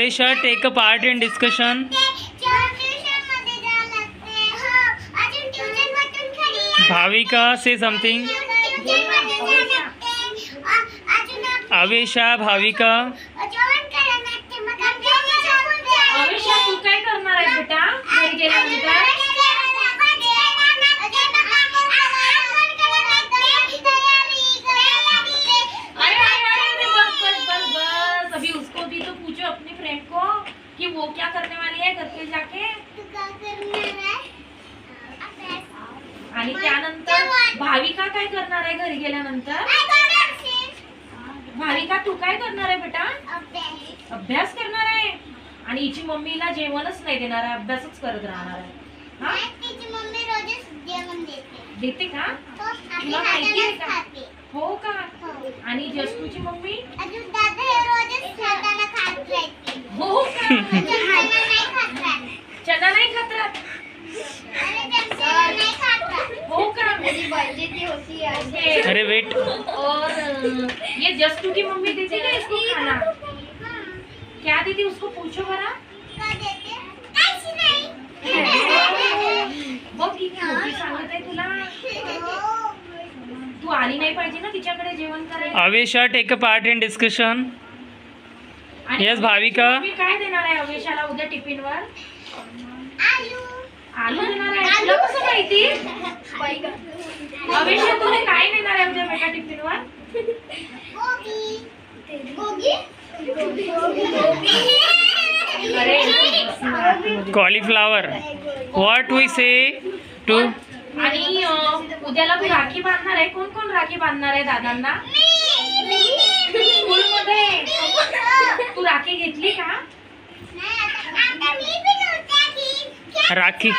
Avesha, take a part in discussion. Bhavika, say something. Avesha, Bhavika. अवेशा तू काय करणार आहे बेटा घरी गेल्यानंतर? बस अभी उसको भी तो पूछो अपनी फ्रेंड को कि वो क्या करने वाली है घर पे जाके. आणि त्यानंतर भाविका काय करणार आहे घरी गेल्यानंतर? भाविका तू काय करणार आहे बेटा? अभ्यास करणार आहे. आणि हिची मम्मीला जेवणच नाही देणार आहे, अभ्यासच करत राहणार आहे. हा तिची मम्मी रोजच जेवण देते का? तुला माहिती आहे का? हो का? आणि जस्तूची मम्मी अजून दादा रोजच खाताना खात राहते. हो का? चना नाही खात राहत. हो का? मेरी बर्थडे होती है. अरे वेट. और ये जस्तू की मम्मी देती है इसको खाना? क्या देती उसको पूछो बरा. बघ की मोठी सांगत आहे तुला. तू आली नाही पाहिजे ना तिच्याकडे जेवण करायला. Avesha, take a part in discussion. आणि Yes, भाविका. तुम्ही काय देणार आहे अवेशाला उद्या टिफिन वर? आलू देणार आहे. तुला कसं माहिती? अवेशा तुम्ही काय देणार आहे उद्या बेटा टिफिन वर? Cauliflower. What we say to? आणि उद्याला तू राखी बांधणार आहे. कोण कोण राखी बांधणार आहे दादांना? स्कूलमध्ये तू राखी घेतली का? राखी.